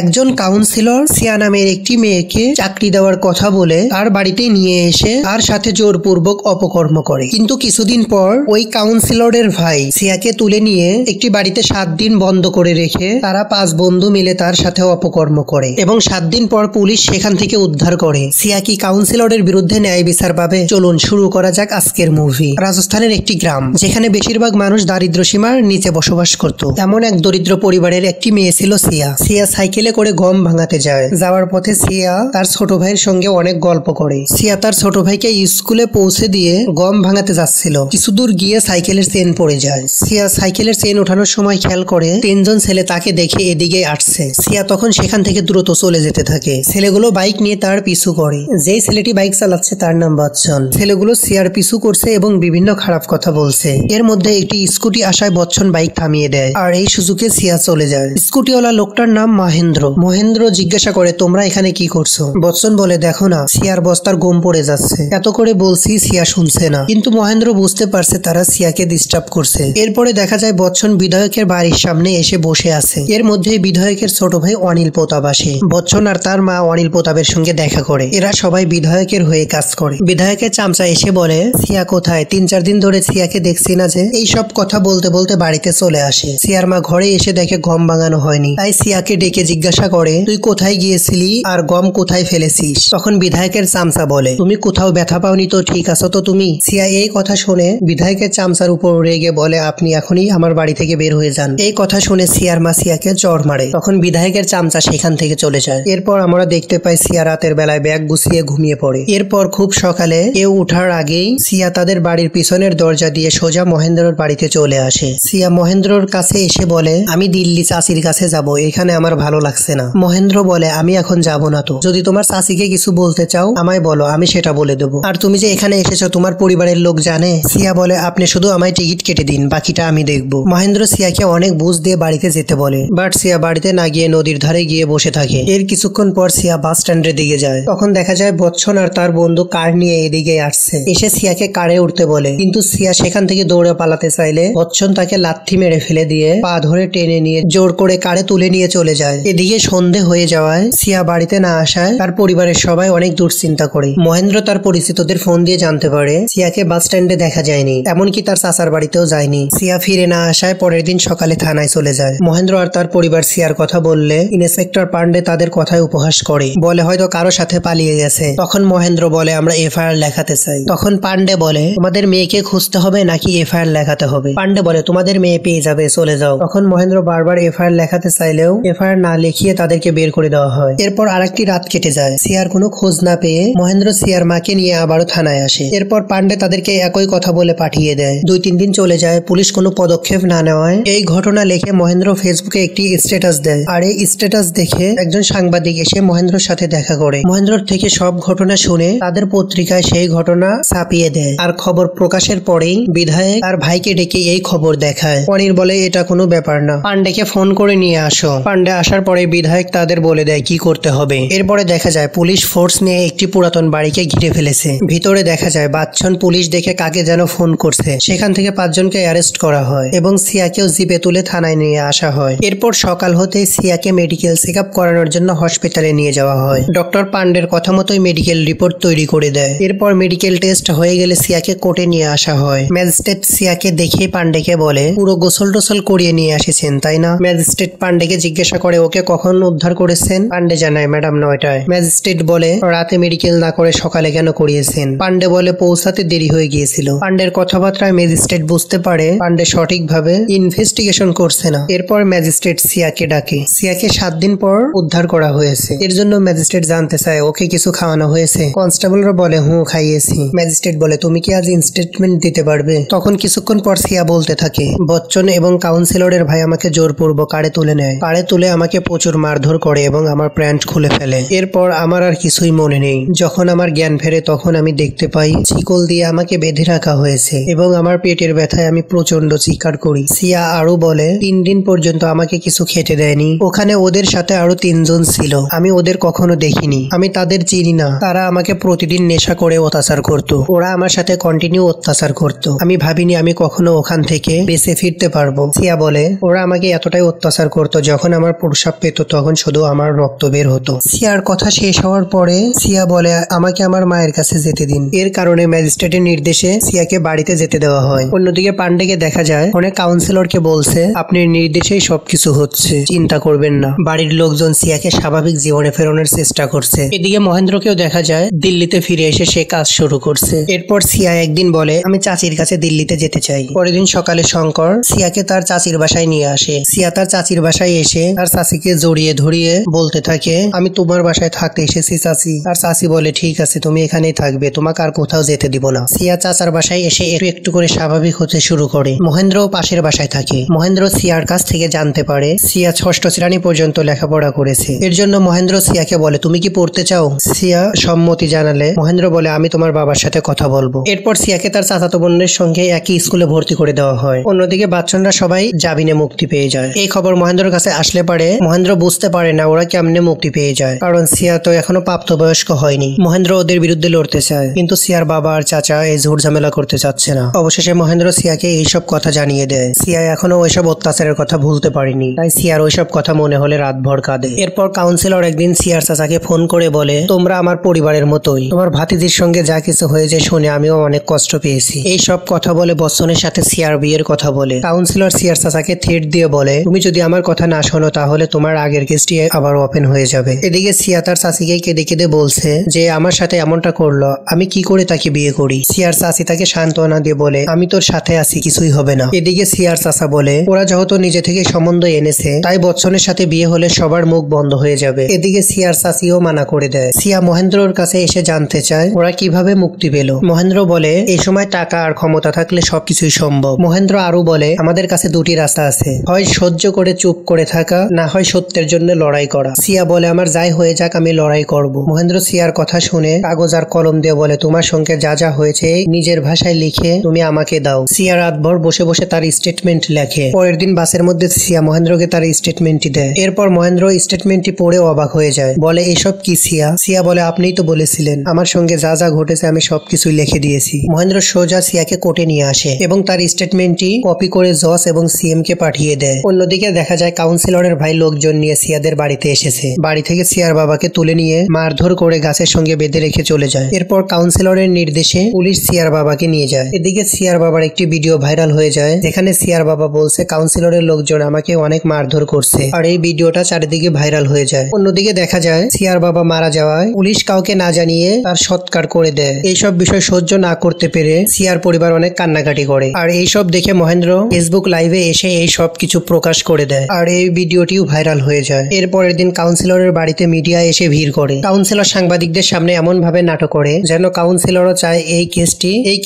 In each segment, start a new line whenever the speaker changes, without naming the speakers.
একজন কাউন্সিলর সিয়া নামের একটি মেয়েকে চাকরি দেওয়ার কথা বলে তার বাড়িতে নিয়ে এসে তার সাথে জোরপূর্বক অপকর্ম করে। কিন্তু কিছুদিন পর ওই কাউন্সিলরের ভাই সিয়াকে তুলে নিয়ে একটি বাড়িতে 7 দিন বন্ধ করে রেখে তারা 5 বন্ধু মিলে তার সাথে অপকর্ম করে এবং 7 দিন পর পুলিশ সেখান থেকে উদ্ধার করে। সিয়া কি কাউন্সিলরের বিরুদ্ধে ন্যায় বিচার পাবে? চলুন শুরু করা যাক আজকের মুভি। রাজস্থানের একটি গ্রাম যেখানে বেশিরভাগ মানুষ দারিদ্র সীমার নিচে বসবাস করত। এমন এক দরিদ্র পরিবারের একটি মেয়ে ছিল সিয়া। সিয়া সাইকেলে করে গম ভাঙাতে যায়। যাওয়ার পথে সিয়া তার ছোট ভাইয়ের সঙ্গে অনেক গল্প করে। সিয়া তার ছোট ভাইকে স্কুলে পৌঁছে দিয়ে গম ভাঙাতে যাচ্ছিল। কিছু দূর গিয়ে সাইকেলের চেন পড়ে যায়। সিয়া সাইকেলের চেন ওঠানোর সময় খেয়াল করে 3 জন ছেলে তাকে দেখে এদিকে আসছে। সিয়া তখন সেখান থেকে দ্রুত চলে যেতে থাকে। ছেলেগুলো বাইক নিয়ে তার পিছু করে। যেই ছেলেটি বাইক চালাচ্ছে তার নাম বচ্চন। ছেলেগুলো সিয়ার পিছু করছে এবং বিভিন্ন খারাপ কথা বলছে। এর মধ্যে একটি স্কুটি আসায় বচ্চন বাইক থামিয়ে দেয় আর এই সুযোগে সিয়া চলে যায়। স্কুটিওয়ালা লোকটার নাম মহেন্দ্র। মহেন্দ্র জিজ্ঞাসা করে, তোমরা এখানে কি করছো? বচ্চন বলে, দেখো না, সিয়ার বস্তার গম পড়ে যাচ্ছে। এত করে বলছি, সিয়া শুনছে না। কিন্তু মহেন্দ্র বুঝতে পারছে তারা সিয়াকে ডিস্টার্ব করছে। এরপরে দেখা যায় বচ্চন বিধায়কের বাড়ির সামনে এসে বসে আছে। এর মধ্যে বিধায়কের ছোট ভাই অনিল প্রতাপ আসে। বচ্চন আর তার মা অনিল প্রতাপের সঙ্গে দেখা করে। এরা সবাই বিধায়কের হয়ে কাজ করে। বিধায়কের চামচা এসে বলে, সিয়া কোথায়? 3-4 দিন ধরে সিয়াকে দেখছি না যে। এই সব কথা বলতে বলতে বাড়িতে চলে আসে। সিয়ার মা ঘরে এসে দেখে গম ভাঙানো হয়নি। তাই সিয়াকে ডেকে জিজ্ঞাসা করে, তুই কোথায় গিয়েছিলি আর গম কোথায় ফেলেছিস? তখন বিধায়কের চামচা বলে, তুমি কোথাও ব্যথা পাওনি তো? ঠিক আছো তো তুমি? সিয়া এই কথা শুনে বিধায়কের চামচার উপর রেগে বলে, আপনি এখনই আমার বাড়ি থেকে বের হয়ে যান। এই কথা শুনে সিয়ার মা সিয়াকে চড় মারে। তখন বিধায়কের চামচা সেখান থেকে চলে যায়। এরপর আমরা দেখতে পাই সিয়া রাতের বেলায় ব্যাগ গুছিয়ে ঘুমিয়ে পড়ে। এরপর খুব সকালে কেউ উঠার আগেই সিয়া তাদের বাড়ির পিছনের দরজা দিয়ে সোজা মহেন্দ্রর বাড়িতে চলে আসে। সিয়া মহেন্দ্রর কাছে এসে বলে, আমি দিল্লি চাচির কাছে যাব, এখানে আমার ভালো লাগছে না। মহেন্দ্র বলে, আমি এখন যাব না তো। যদি তোমার চাচিকে কিছু বলতে চাও আমায় বলো, আমি সেটা বলে দেবো। আর তুমি যে এখানে এসেছো তোমার পরিবারের লোক জানে? সিয়া বলে, আপনি শুধু আমায় টিকিট কেটে দিন, বাকিটা আমি দেখবো। মহেন্দ্র সিয়াকে অনেক বুঝ দিয়ে বাড়িতে যেতে বলে, বাট সিয়া বাড়িতে না গিয়ে নদীর ধারে গিয়ে বসে থাকে। এর কিছুক্ষণ পর সিয়া বাস স্ট্যান্ডের দিকে যায়। তখন দেখা যায় বচ্চন আর তার বন্ধু কার নিয়ে এদিকে আসছে। এসে সিয়াকে কারে উঠতে বলে, কিন্তু সিয়া সেখান থেকে দৌড়ে পালাতে চাইলে বচ্চন তাকে লাথি মেরে ফেলে দিয়ে পা ধরে টেনে নিয়ে জোর করে কারে তুলে নিয়ে চলে যায়। এদিকে সন্ধে হয়ে যাওয়ায় সিয়া বাড়িতে না আসায় তার পরিবারের সবাই অনেক দুশ্চিন্তা করে। মহেন্দ্র তার পরিচিতদের ফোন দিয়ে জানতে পারে সিয়াকে বাস স্ট্যান্ডে দেখা যায়নি, এমনকি তার চাচার বাড়িতেও যায়নি। সিয়া ফিরে না আসায় পরের দিন সকালে থানায় চলে যায়। মহেন্দ্র আর তার পরিবার সিয়ার কথা বললে ইন্সপেক্টর পান্ডে তাদের কথায় উপহাস করে, বলে হয়তো কারো সাথে পালিয়ে গেছে। তখন মহেন্দ্র বলে, আমরা এফআইআর লেখাতে চাই। তখন পান্ডে বলে, তোমাদের মেয়েকে খুঁজতে হবে নাকি এফআইআর লেখাতে হবে? পান্ডে বলে, তোমাদের মেয়ে পেয়ে যাবে, চলে যাও। তখন মহেন্দ্র বারবার এফআইআর লেখাতে চাইলেও এফআইআর না লিখিয়ে তাদেরকে বের করে দেওয়া হয়। এরপর আরেকটি রাত কেটে যায়। সিয়ার কোনো খোঁজ না পেয়ে মহেন্দ্র সিয়ার মাকে নিয়ে আবারও থানায় আসে। এরপর পান্ডে তাদেরকে একই কথা বলে পাঠিয়ে দেয়। 2-3 দিন চলে যায়, পুলিশ কোনো পদক্ষেপ না নেওয়ায় এই ঘটনা লিখে মহেন্দ্র ফেসবুকে একটি স্ট্যাটাস দেয়। আর এই স্ট্যাটাস দেখে একজন সাংবাদিক এসে মহেন্দ্রর সাথে দেখা করে। মহেন্দ্রর থেকে সব ঘটনা শুনে তাদের পত্রিকায় সেই ঘটনা ছাপিয়ে দেয়। আর খবর প্রকাশের পরেই বিধায়ক তার ভাইকে ডেকে এই খবর দেখায়। অনিল বলে, এটা কোনো ব্যাপার না, পান্ডেকে ফোন করে নিয়ে আসো। পান্ডে আসার পরে বিধায়ক তাদের বলে দেয় কি করতে হবে। এরপরে দেখা যায় পুলিশ ফোর্স নিয়ে একটি পুরাতন বাড়িকে ঘিরে ফেলেছে। ভিতরে দেখা যায় বাচ্চন পুলিশ দেখে কাকে যেন ফোন করছে। সেখান থেকে 5 জনকে অ্যারেস্ট করা হয় এবং সিয়াকেও জিপে তুলে থানায় নিয়ে আসা হয়। এরপর সকাল হতে সিয়াকে মেডিকেল চেক আপ করানোর জন্য হসপিটালে নিয়ে যাওয়া হয়। ডক্টর পান্ডের কথা মতোই মেডিকেল রিপোর্ট তৈরি করে দেয়। এরপর মেডিকেল টেস্ট হয়ে গেলে সিয়াকে কোর্টে নিয়ে আসা হয়। ম্যাজিস্ট্রেট সিয়াকে দেখে পান্ডেকে বলে, পুরো গোসল টোসল করিয়ে নিয়ে আসেছেন তাই না? ম্যাজিস্ট্রেট পান্ডেকে জিজ্ঞাসা করে, ওকে কখন উদ্ধার করেছেন? পান্ডে জানায়, ম্যাডাম 9টায়। ম্যাজিস্ট্রেট বলে, রাতে মেডিকেল না করে সকালে কেন করিয়েছেন? পান্ডে বলে, পৌঁছাতে দেরি হয়ে গিয়েছিল। পান্ডের কথাবার্তায় ম্যাজিস্ট্রেট বুঝতে পারে পান্ডে সঠিকভাবে ইনভেস্টিগেশন করছে না। এরপর ম্যাজিস্ট্রেট সিয়াকে ডাকে। সিয়াকে 7 দিন পর উদ্ধার করা হয়েছে। এর জন্য ম্যাজিস্ট্রেট জানতে চায়, ওকে কিছু খাওয়ানো হয়েছে? কনস্টেবলরা বলে, হুঁ খাইয়েছি। ম্যাজিস্ট্রেট বলে, তুমি কি আজ স্টেটমেন্ট দিতে পারবে? তখন কিছুক্ষণ পর সিয়া বলতে থাকে, বচ্চন এবং কাউন্সিলরের ভাই আমাকে জোরপূর্বক কারে তুলে নেয়। কারে তুলে আমাকে প্রচুর মারধর করে এবং আমার প্যান্ট খুলে ফেলে। এরপর আমার আর কিছুই মনে নেই। যখন আমার জ্ঞান ফেরে তখন আমি দেখতে পাই শিকল দিয়ে আমাকে বেঁধে রাখা হয়েছে এবং আমার পেটের ব্যথায় আমি প্রচন্ড চিৎকার করি। সিয়া আরো বলে, 3 দিন পর্যন্ত আমাকে কিছু খেতে দেয়নি। ওখানে ওদের সাথে আরো 3 জন ছিল, আমি ওদের কখনো দেখিনি, আমি তাদের চিনি না। তারা আমাকে প্রতিদিন নেশা করে অত্যাচার করত। ওরা আমার সাথে কন্টিনিউ অত্যাচার করত। আমি ভাবিনি আমি কখনো ওখান থেকে বেঁচে ফিরতে পারবো। সিয়া বলে, ওরা আমাকে এতটাই অত্যাচার করতো যখন আমার প্রস্রাব পেত তখন শুধু আমার রক্ত বের হতো। সিয়ার কথা শেষ হওয়ার পরে সিয়া বলে আমাকে আমার মায়ের কাছে যেতে দিন। এর কারণে ম্যাজিস্ট্রেটের নির্দেশে সিয়াকে বাড়িতে যেতে দেওয়া হয়। অন্যদিকে পান্ডেকে দেখা যায় অনেক কাউন্সিলরকে বলছে আপনি নির্দেশেই সবকিছু হচ্ছে, চিন্তা করবেন না। বাড়ির লোকজন সিয়াকে স্বাভাবিক জীবনে ফেরানোর চেষ্টা করছে। এদিকে মহেন্দ্রকেও দেখা যায় দিল্লিতে ফিরে এসে সে কাজ শুরু করছে। এরপর সিয়া একদিন বলে আমি চাচির কাছে দিল্লিতে যেতে চাই। পরের দিন সকালে শঙ্কর সিয়াকে তার চাচির বাসায় নিয়ে আসে। সিয়া তার চাচির বাসায় এসে তার চাচিকে জড়িয়ে ধরিয়ে বলতে থাকে আমি তোমার বাসায় থাকতে এসেছি চাচি। আর চাচি বলে ঠিক আছে তুমি এখানেই থাকবে, তোমাকে আর কোথাও যেতে দিব না। সিয়া চাচার বাসায় এসে একটু একটু করে স্বাভাবিক হতে শুরু করে। মহেন্দ্র পাশের বাসায় থাকে। মহেন্দ্র সিয়ার কাছ থেকে জানতে পারে সিয়া 6ষ্ঠ শ্রেণী পর্যন্ত লেখাপড়া করেছে। এর জন্য মহেন্দ্র সিয়াকে বলে তুমি কি পড়তে চাও? সিয়া সম্মতি জানালে মহেন্দ্র বলে আমি তোমার বাবার সাথে কথা বলবো। এরপর সিয়াকে তার চাচাতো বোনের সঙ্গে একই স্কুলে ভর্তি করে দেওয়া হয়। অন্যদিকে বাচ্চারা সবাই জামিনে মুক্তি পেয়ে যায়। এই খবর মহেন্দ্রের কাছে আসলে পারে মহেন্দ্র বুঝতে পারে না ওরা কেমনে মুক্তি পেয়ে যায়, কারণ সিয়া তো এখনো প্রাপ্তবয়স্ক হয়নি। মহেন্দ্র ওদের বিরুদ্ধে লড়তে চায়, কিন্তু সিয়ার বাবা আর চাচা এই ঝুট ঝামেলা করতে চাচ্ছে না। অবশেষে মহেন্দ্র সিয়াকে এইসব কথা জানিয়ে দেয়। সিয়া এখনো ওইসব অত্যাচারের কথা ভুলতে পারেনি, তাই সিয়ার ওইসব কথা মনে হলে রাতভর কাঁদে। এরপর কাউন্সিলর একদিন সিয়ার চাচাকে ফোন করে বলে তোমরা আমার পরিবারের মতোই, তোমার ভাতিজির সঙ্গে যা কিছু হয়েছে শুনে আমিও অনেক কষ্ট পেয়েছি। এই সব কথা বলে বচ্চনের সাথে সিয়ার বিয়ের কথা বলে। কাউন্সিলর সিয়ার চাচাকে থ্রেট দিয়ে বলে তুমি যদি আমার কথা না শোনো তাহলে তোমার আগের কেসটি আবার ওপেন হয়ে যাবে। এদিকে সিয়া তার চাচিকে কেঁদে কেঁদে বলছে যে আমার সাথে এমনটা করলো, আমি কি করে তাকে বিয়ে করি? সিয়ার চাচি তাকে সান্ত্বনা দিয়ে বলে আমি তোর সাথে আছি, কিছুই হবে না। এদিকে সিয়ার চাচা বলে ওরা যেহেতু নিজে থেকে সম্বন্ধ এনেছে তাই বচ্চনের সাথে বিয়ে হলে সবার মুখ বন্ধ হয়ে যাবে। এদিকে সিয়ার চাচিও মানা করে দেয়। সিয়া মহেন্দ্রর কাছে এসে জানতে চায় ওরা কিভাবে মুক্তি পেল। মহেন্দ্র বলে এই সময় টাকা আর ক্ষমতা থাকলে সবকিছুই সম্ভব। মহেন্দ্র আরো বলে আমাদের কাছে দুটি রাস্তা আছে, হয় সহ্য করে চুপ করে থাকা, না হয় সত্যের জন্য লড়াই করা। সিয়া বলে আমার যাই হয়ে যাক আমি লড়াই করব। মহেন্দ্র সিয়ার কথা শুনে কাগজ আর কলম দিয়ে বলে তোমার সঙ্গে যা যা হয়েছে নিজের ভাষায় লিখে তুমি আমাকে দাও। সিয়া রাতভর বসে বসে তার স্টেটমেন্ট লেখে। পরের দিন বাসের মধ্যে সিয়া মহেন্দ্রকে তার স্টেটমেন্টটি দেয়। এরপর মহেন্দ্র স্টেটমেন্টটি পড়ে অবাক হয়ে যায়, বলে এসব কি সিয়া? সিয়া বলে আপনিই তো বলেছিলেন আমার সঙ্গে যা যা ঘটেছে আমি সবকিছুই লিখে দিয়েছি। মহেন্দ্র সোজা সিয়াকে কোর্টে নিয়ে আসে এবং তার স্টেটমেন্টটি কপি করে জজ এবং সিএম কে পাঠিয়ে দেয়। অন্যদিকে দেখা যায় কাউন্সিলরের ভাই লোকজন নিয়ে সিয়াদের বাড়িতে এসেছে। বাড়ি থেকে সিয়ার বাবাকে তুলে নিয়ে মারধর করে গাছের সঙ্গে বেঁধে রেখে চলে যায়। এরপর কাউন্সিলরের নির্দেশে পুলিশ সিয়ার বাবাকে নিয়ে যায়। এদিকে সিয়ার বাবার একটি ভিডিও ভাইরাল হয়ে যায় যেখানে সিয়ার বাবা বলছে কাউন্সিলরের লোকজন আমাকে অনেক মারধর করছে, আর এই ভিডিওটা চারিদিকে ভাইরাল হয়ে যায়। অন্যদিকে দেখা যায় সিয়ার বাবা মারা যাওয়ায় পুলিশ কাউকে না জানিয়ে তার সৎকার করে দেয়। এইসব বিষয় সহ্য না করতে পেরে সিয়ার পরিবার অনেক কান্নাকাটি করে, আর এইসব দেখে মহেন্দ্র ফেসবুক লাইভে এসে এই সব কিছু প্রকাশ করে দেয়, আর এই ভিডিওটিও ভাইরাল হয়ে যায়। এরপরের দিন কাউন্সিলরের বাড়িতে মিডিয়া এসে ভিড় করে। কাউন্সিলর সাংবাদিকদের সামনে এমন ভাবে নাটক করে যেন কাউন্সিলরও চায় এই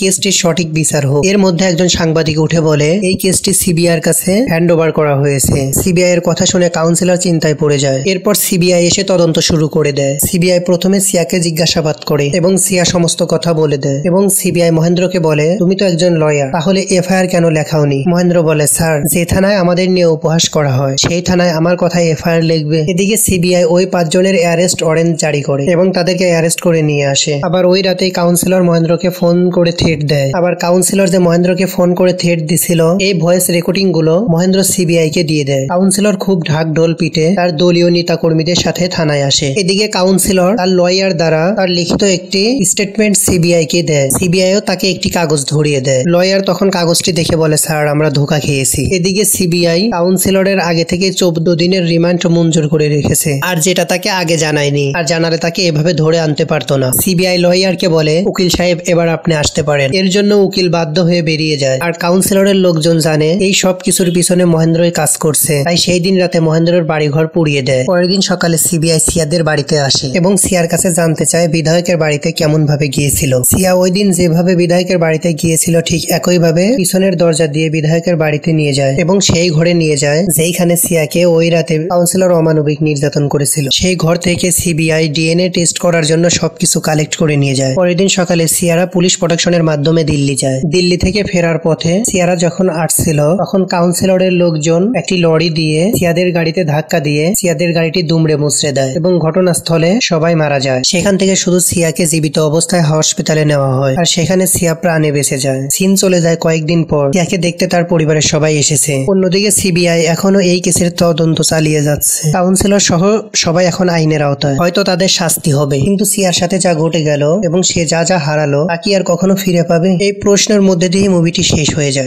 কেসটির সঠিক বিচার হোক। এর মধ্যে একজন সাংবাদিক উঠে বলে এই কেসটি সিবিআইয়ের কাছে হ্যান্ড ওভার করা হয়েছে। সিবিআই এর কথা শুনে কাউন্সিলর চিন্তায় পড়ে যায়। এরপর সিবিআই এসে তদন্ত শুরু করে দেয়। সিবিআই প্রথমে সিয়াকে জিজ্ঞাসাবাদ করে এবং সিয়া সমস্ত কথা বলে দেয় এবং সিবিআই মহেন্দ্রকে বলে তুমি তো একজন লয়ার, তাহলে এফআইআর কেন লেখাওনি? মহেন্দ্র বলে স্যার যে থানায় আমাদের নিয়ে উপহাস করা হয় সেই থানায় আমার কথায় এফআইআর লিখবে। এদিকে সিবিআই ওই 5 জনের অ্যারেস্ট ওয়ারেন্ট জারি করে এবং তাদেরকে অ্যারেস্ট করে নিয়ে আসে। আবার ওই রাতেই কাউন্সিলর মহেন্দ্রকে ফোন করে থ্রেট দেয়। আবার কাউন্সিলর যে মহেন্দ্রকে ফোন করে থ্রেট দিছিল এই ভয়েস রেকর্ডিং গুলো মহেন্দ্র সিবিআই কে দিয়ে দেয়। কাউন্সিলর খুব ঢাক ঢোল পিটে তার দলীয় নেতা কর্মীদের সাথে থানায় আসে। এদিকে কাউন্সিলর তার লয়ার দ্বারা তার লিখিত একটি স্টেটমেন্ট সিবিআই কে দেয়। সিবিআইও তাকে একটি কাগজ ধরিয়ে দেয়। লয়ার তখন কাগজটি দেখে বলে স্যার আমরা ধোঁকা খেয়েছি। এদিকে সিবিআই কাউন্সিলরের আগে থেকে 14 দিনের রিমান্ড মঞ্জুর করে রেখেছে, আর যেটা তাকে আগে জানায়নি, আর জানালে তাকে এভাবে ধরে আনতে পারতো না। সিবিআই লয়ারকে বলে উকিল সাহেব এবার আপনি আসতে পারেন। এর জন্য উকিল বাধ্য হয়ে বেরিয়ে যায়। আর কাউন্সিলরের লোকজন জানে এই সব কিছুর পিছনে মহেন্দ্রই কাজ করছে, তাই সেই দিন রাতে মহেন্দ্রের বাড়িঘর পুড়িয়ে দেয়। পরের দিন সকালে সিবিআই সিয়াদের বাড়িতে আসে এবং সিয়ার কাছে জানতে চায় বিধায়কের বাড়িতে কেমন ভাবে গিয়েছিল। সিয়া ওই দিন যেভাবে বিধায়কের বাড়িতে গিয়েছিল ঠিক একইভাবে পিছনের দরজা দিয়ে বিধায়কের বাড়িতে নিয়ে যায় এবং সেই ঘরে নিয়ে যায় যেইখানে সিয়াকে ওই রাতে কাউন্সিলর অমানবিক নির্যাতন করেছিল। সেই ঘর থেকে সিবিআই ডিএনএ টেস্ট করার জন্য সবকিছু কালেক্ট করে নিয়ে যায়। পরের দিন সকালে সিয়ারা পুলিশ প্রোটেকশনের মাধ্যমে দিল্লি যায়। দিল্লি থেকে ফেরার পথে সিয়ারা যখন আসছিল তখন কাউন্সিলরের লোকজন একটি লরি দিয়ে সিয়াদের গাড়িতে ধাক্কা দিয়ে সিয়াদের গাড়িটি দুমড়ে মুচড়ে দেয় এবং ঘটনাস্থলে সবাই মারা যায়। সেখান থেকে শুধু সিয়াকে জীবিত অবস্থায় হসপিটালে নেওয়া হয়, আর সেখানে সিয়া প্রাণে বেঁচে যায়। সিন চলে যায় কয়েকদিন পর। সিয়াকে দেখতে তার পরিবারের সবাই এসেছে। অন্যদিকে সিবিআই এখনো এই কেসের তদন্ত চালিয়ে চালিয়ে যাচ্ছে। কাউন্সিলর সহ সবাই এখন আইনের আওতায়, হয়তো তাদের শাস্তি হবে, কিন্তু সিয়ার সাথে যা ঘটে গেল এবং সে যা যা হারালো তা কি আর কখনো ফিরে পাবে? এই প্রশ্নের মধ্যে দিয়ে মুভিটি শেষ হয়ে যায়।